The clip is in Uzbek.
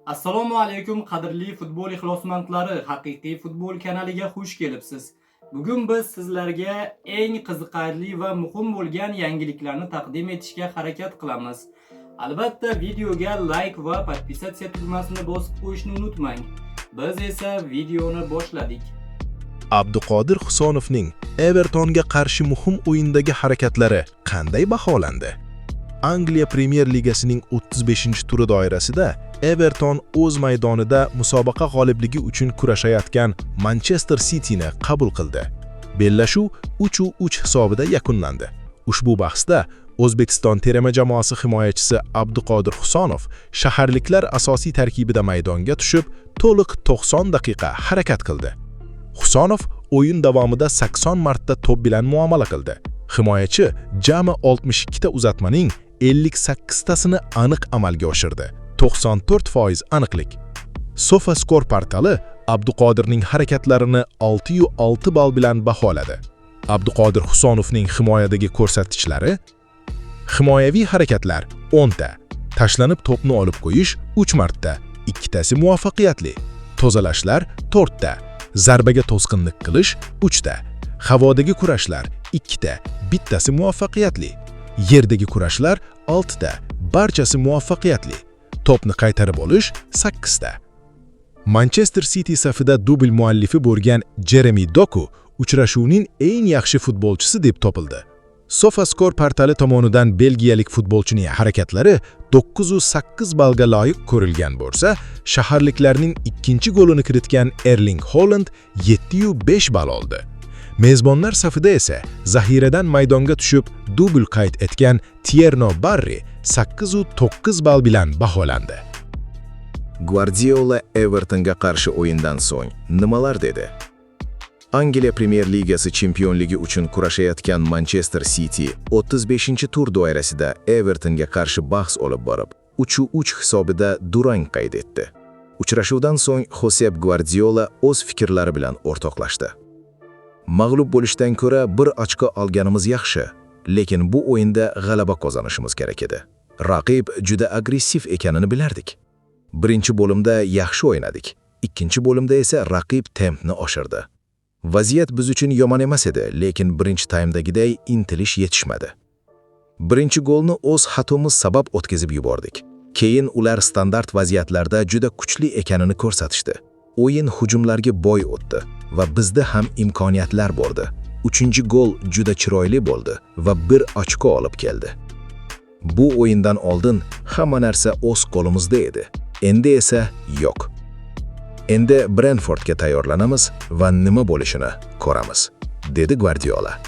Assalomu alaykum qadrli futbol ixlosmandlari, haqiqiy futbol kanaliga xush kelibsiz. Bugun biz sizlarga eng qiziqarli va muhim bo'lgan yangiliklarni taqdim etishga harakat qilamiz. Albatta videoga like va podpisatsiya tugmasini bosib qo'yishni unutmang. Biz esa videoni boshladik. Abduqodir Husonovning Evertonga qarshi muhim o'yindagi harakatlari qanday baholandi? Angliya Premyer Ligasining 35-turi doirasida Everton o'z maydonida musobaqa g'olibligi uchun kurashayotgan Manchester Cityni qabul qildi. Bellashuv 3-3 hisobida yakunlandi. Ushbu bahsda O'zbekiston terma jamoasi himoyachisi Abduqodir Husonov shaharliklar asosiy tarkibida maydonga tushib, to'liq 90 daqiqa harakat qildi. Husonov o'yin davomida 80 marta to'p bilan muomala qildi. Himoyachi jami 62 ta uzatmaning 58 tasini aniq amalga oshirdi. 94% aniqlik. SofaScore portali Abduqodirning harakatlarini 6.6 ball bilan baholadi. Abduqodir Husonovning himoyadagi ko'rsatkichlari: himoyaviy harakatlar 10 ta, tashlanib to'pni olib qo'yish 3 marta, 2 tasi muvaffaqiyatli, tozalashlar 4 ta, zarbaga to'sqinlik qilish 3 ta, havodagi kurashlar 2 ta, bittasi muvaffaqiyatli, yerdagi kurashlar 6 ta, barchasi muvaffaqiyatli, to'pni qaytarib olish 8 ta. Manchester City safida dubl muallifi bo'lgan Jeremy Doku uchrashuvning eng yaxshi futbolchisi deb topildi. SofaScore portali tomonidan belgiyalik futbolchining harakatlari 908 ballga loyiq ko'rilgan bo'lsa, shaharliklarning ikkinchi golini kiritgan Erling Haaland 7.5 ball oldi. Mezbonlar safida esa zahiradan maydonga tushib dubl qayd etgan Thierry Barry 8.9 ball bilan baholandi. Guardiola Evertonga qarshi o'yindan so'ng nimalar dedi? Angliya Premyer Ligasi chempionligi uchun kurashayotgan Manchester City 35-tur doirasida Evertonga qarshi bahs olib borib, 3-3 hisobida durang qayd etdi. Uchrashuvdan so'ng Josep Guardiola o'z fikrlari bilan o'rtoqlashdi. Mag'lub bo'lishdan ko'ra bir ochko olganimiz yaxshi, lekin bu o'yinda g'alaba qozonishimiz kerak edi. Raqib juda agressiv ekanini bilardik. Birinchi bo'limda yaxshi o'ynadik, ikkinchi bo'limda esa raqib tempni oshirdi. Vaziyat biz uchun yomon emas edi, lekin birinchi taymdagiday intilish yetishmadi. Birinchi golni o'z xatomiz sabab o'tkazib yubordik. Keyin ular standart vaziyatlarda juda kuchli ekanini ko'rsatishdi. O'yin hujumlarga boy o'tdi va bizda ham imkoniyatlar bo'ldi. Uchinchi gol juda chiroyli bo'ldi va bir ochko olib keldi. Bu o'yindan oldin hamma narsa o'z qo'limizda edi. Endi esa yo'q. Endi Brentfordga tayyorlanamiz va nima bo'lishini ko'ramiz, dedi Guardiola.